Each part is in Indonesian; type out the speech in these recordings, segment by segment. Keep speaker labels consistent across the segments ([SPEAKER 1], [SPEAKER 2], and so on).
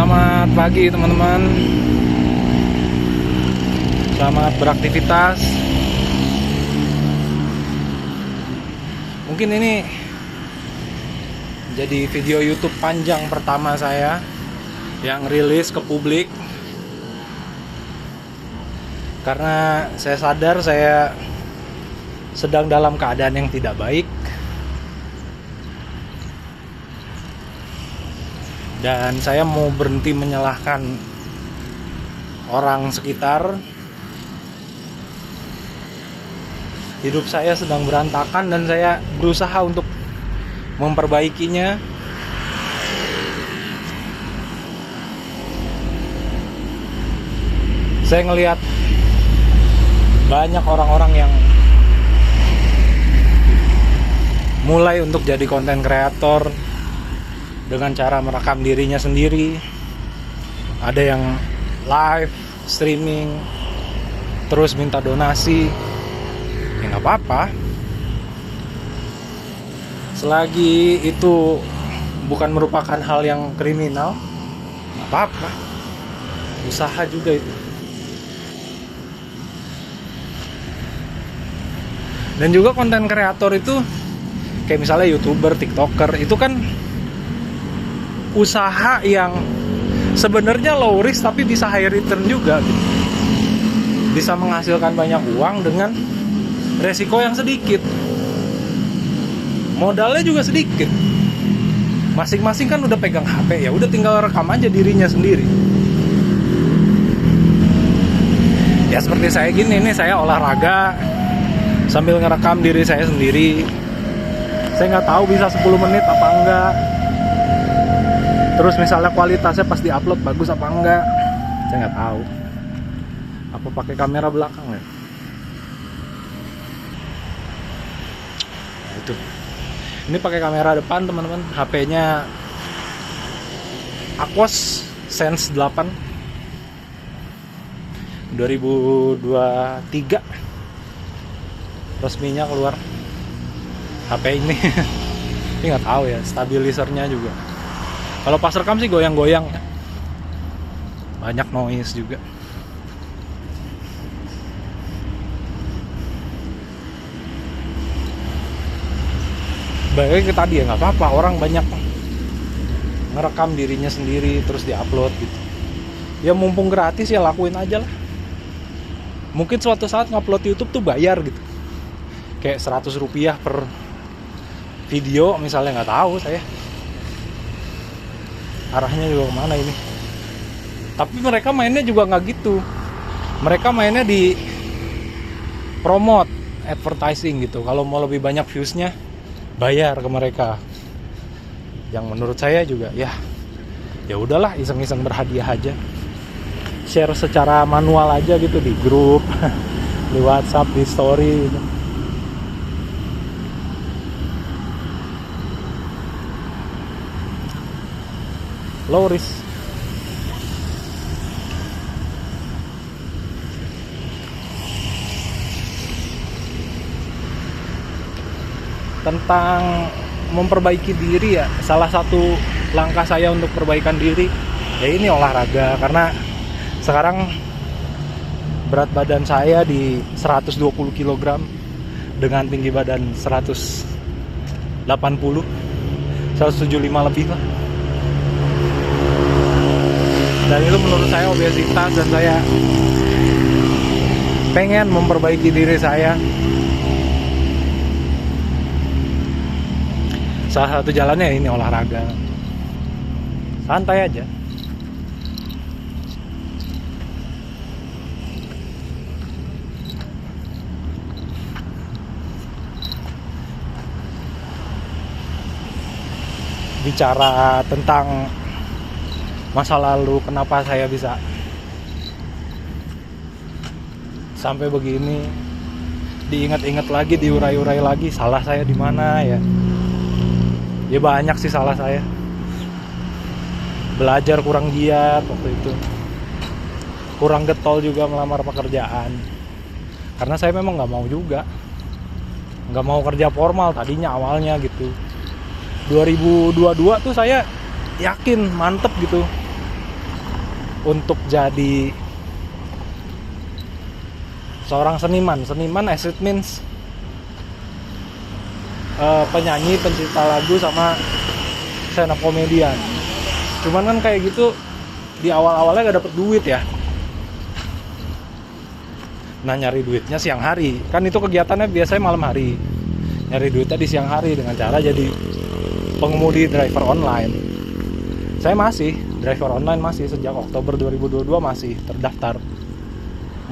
[SPEAKER 1] Selamat pagi teman-teman. Selamat beraktivitas. Mungkin ini jadi video YouTube panjang pertama saya yang rilis ke publik, karena saya sadar saya sedang dalam keadaan yang tidak baik, dan saya mau berhenti menyalahkan orang sekitar. Hidup saya sedang berantakan dan saya berusaha untuk memperbaikinya. Saya ngelihat banyak orang-orang yang mulai untuk jadi konten kreator dengan cara merekam dirinya sendiri. Ada yang live streaming terus minta donasi. Ya nggak apa-apa, selagi itu bukan merupakan hal yang kriminal, nggak apa-apa. Usaha juga itu. Dan juga konten kreator itu kayak misalnya YouTuber, TikToker, itu kan usaha yang sebenarnya low risk tapi bisa high return juga gitu. Bisa menghasilkan banyak uang dengan resiko yang sedikit. Modalnya juga sedikit. Masing-masing kan udah pegang HP, ya udah tinggal rekam aja dirinya sendiri. Ya seperti saya gini, ini saya olahraga sambil ngerekam diri saya sendiri. Saya nggak tahu bisa 10 menit apa enggak. Terus misalnya kualitasnya pas di-upload bagus apa enggak, saya nggak tahu. Apa pakai kamera belakang ya? Nah, itu. Ini pakai kamera depan teman-teman. HP-nya Aquos Sense 8 2023 resminya keluar HP ini. Ini nggak tahu ya, stabilisernya juga. Kalau pas rekam sih goyang-goyang, banyak noise juga. Baik ke tadi ya, nggak apa-apa. Orang banyak ngerekam dirinya sendiri terus diupload gitu. Ya mumpung gratis ya lakuin aja lah. Mungkin suatu saat ngupload YouTube tuh bayar gitu, kayak 100 rupiah per video misalnya, nggak tahu saya arahnya juga kemana ini. Tapi mereka mainnya juga nggak gitu. Mereka mainnya di promote, advertising gitu. Kalau mau lebih banyak viewsnya bayar ke mereka. Yang menurut saya juga ya udahlah, iseng-iseng berhadiah aja. Share secara manual aja gitu di grup, di WhatsApp, di story gitu. Low risk. Tentang memperbaiki diri ya, salah satu langkah saya untuk perbaikan diri ya ini olahraga. Karena sekarang berat badan saya di 120 kg dengan tinggi badan 175 lebih lah. Dan itu menurut saya obesitas, dan saya pengen memperbaiki diri saya. Salah satu jalannya ini olahraga. Santai aja. Bicara tentang masa lalu, kenapa saya bisa sampai begini, diingat-ingat lagi, diurai-urai lagi, salah saya di mana ya? Ya banyak sih salah saya. Belajar kurang giat waktu itu, kurang getol juga melamar pekerjaan. Karena saya memang nggak mau juga, nggak mau kerja formal tadinya awalnya gitu. 2022 tuh saya yakin mantep gitu untuk jadi seorang seniman as it means penyanyi, pencipta lagu, sama stand up komedian. Cuman kan kayak gitu di awal-awalnya gak dapet duit ya. Nah, nyari duitnya siang hari. Kan itu kegiatannya biasanya malam hari. Nyari duitnya di siang hari dengan cara jadi pengemudi driver online. Saya masih driver online, masih sejak Oktober 2022 masih terdaftar.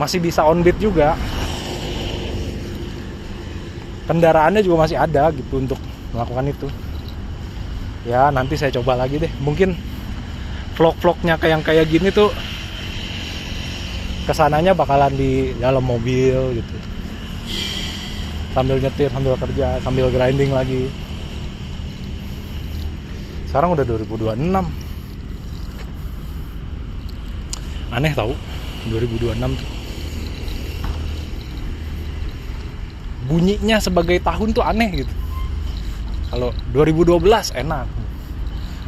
[SPEAKER 1] Masih bisa on beat juga. Kendaraannya juga masih ada gitu untuk melakukan itu. Ya, nanti saya coba lagi deh. Mungkin vlog-vlognya kayak gini tuh kesananya bakalan di dalam mobil gitu, sambil nyetir, sambil kerja, sambil grinding lagi. Sekarang udah 2026. Aneh tau 2026 tuh. Bunyinya sebagai tahun tuh aneh gitu. Kalau 2012 enak,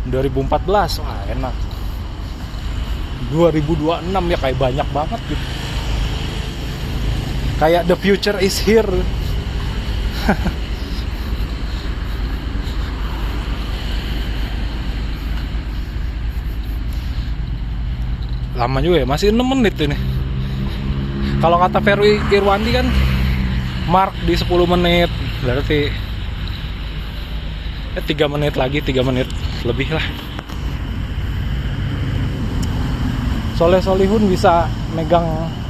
[SPEAKER 1] 2014 wah enak, 2026 ya kayak banyak banget gitu. Kayak the future is here. Lama juga ya, masih 6 menit ini. Kalau kata Ferry Irwandi kan mark di 10 menit, berarti 3 menit lagi, 3 menit lebih lah. Solihun bisa megang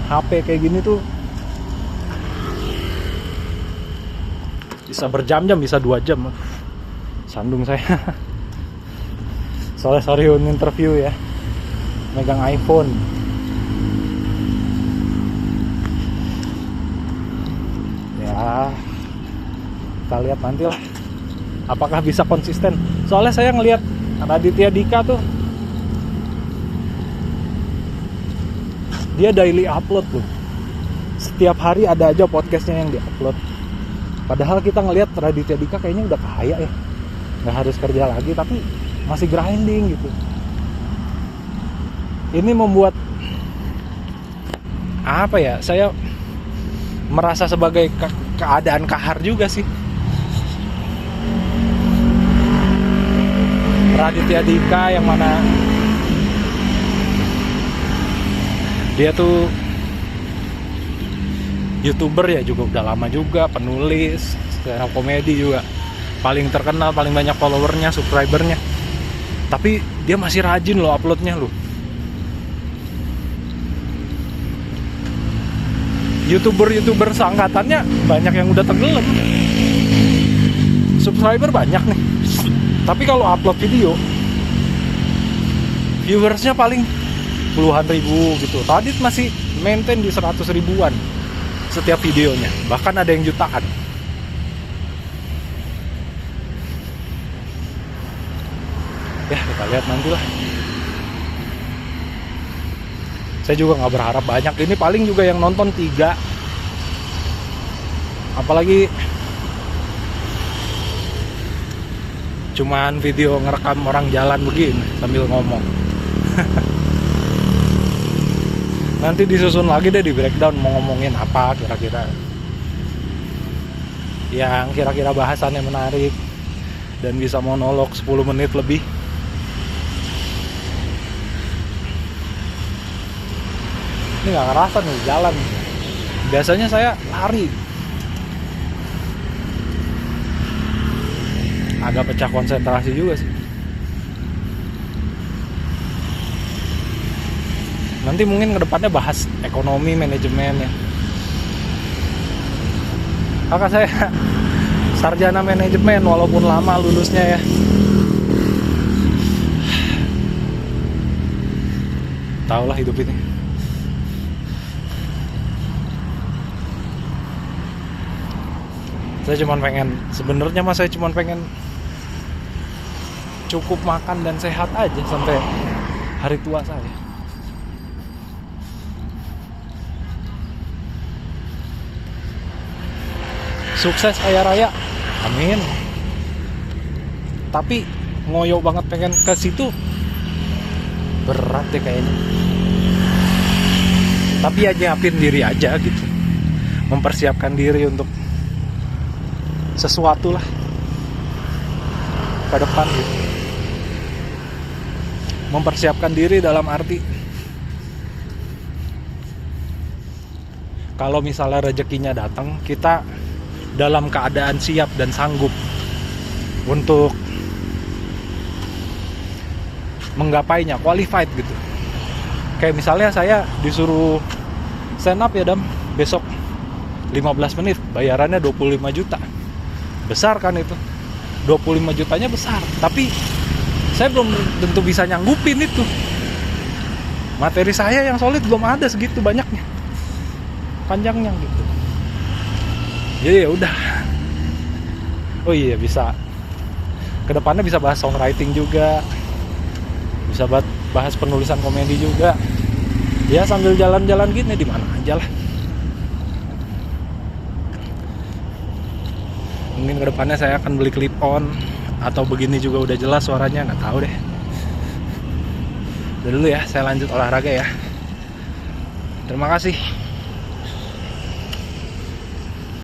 [SPEAKER 1] HP kayak gini tuh bisa berjam-jam, bisa 2 jam. Sandung saya. Solihun interview ya, megang iPhone. Ya, kita lihat nanti lah apakah bisa konsisten. Soalnya saya ngelihat Raditya Dika tuh, dia daily upload loh. Setiap hari ada aja podcastnya yang diupload. Padahal kita ngelihat Raditya Dika kayaknya udah kaya ya, nggak harus kerja lagi, tapi masih grinding gitu. Ini membuat apa ya, saya merasa sebagai keadaan kahar juga sih. Raditya Dika yang mana dia tuh YouTuber ya, juga udah lama juga, penulis, stand up komedi juga, paling terkenal, paling banyak followernya, subscribernya. Tapi dia masih rajin loh uploadnya loh. YouTuber seangkatannya banyak yang udah tenggelam. Subscriber banyak nih, tapi kalau upload video viewersnya paling puluhan ribu gitu. Tadi masih maintain di 100 ribuan setiap videonya, bahkan ada yang jutaan. Ya kita lihat nantilah. Saya juga nggak berharap banyak, ini paling juga yang nonton 3. Apalagi cuman video ngerekam orang jalan begini sambil ngomong. Nanti disusun lagi deh di breakdown mau ngomongin apa kira-kira, yang kira-kira bahasannya menarik dan bisa monolog 10 menit lebih. Ini gak ngerasa nih jalan. Biasanya saya lari. Agak pecah konsentrasi juga sih. Nanti mungkin kedepannya bahas ekonomi, manajemen ya. Kakak saya sarjana manajemen walaupun lama lulusnya ya. Tahulah hidup ini. Saya cuma pengen, sebenarnya mah saya cuma pengen cukup makan dan sehat aja sampai hari tua saya. Sukses kaya raya, amin. Tapi ngoyo banget pengen ke situ, berat deh kayaknya. Tapi ya nyiapin diri aja gitu, mempersiapkan diri untuk sesuatu lah ke depan gitu. Mempersiapkan diri dalam arti kalau misalnya rezekinya datang, kita dalam keadaan siap dan sanggup untuk menggapainya, qualified gitu. Kayak misalnya saya disuruh stand up ya Dam, besok 15 menit, bayarannya 25 juta. Besar kan itu, 25 jutanya besar. Tapi saya belum tentu bisa nyanggupin itu. Materi saya yang solid belum ada segitu banyaknya, panjangnya gitu. Jadi ya udah. Oh iya, bisa kedepannya bisa bahas songwriting juga, bisa bahas penulisan komedi juga. Ya sambil jalan-jalan gini di mana aja lah. Mungkin kedepannya saya akan beli clip on atau begini juga udah jelas suaranya, nggak tahu deh. Udah dulu ya, saya lanjut olahraga ya. Terima kasih.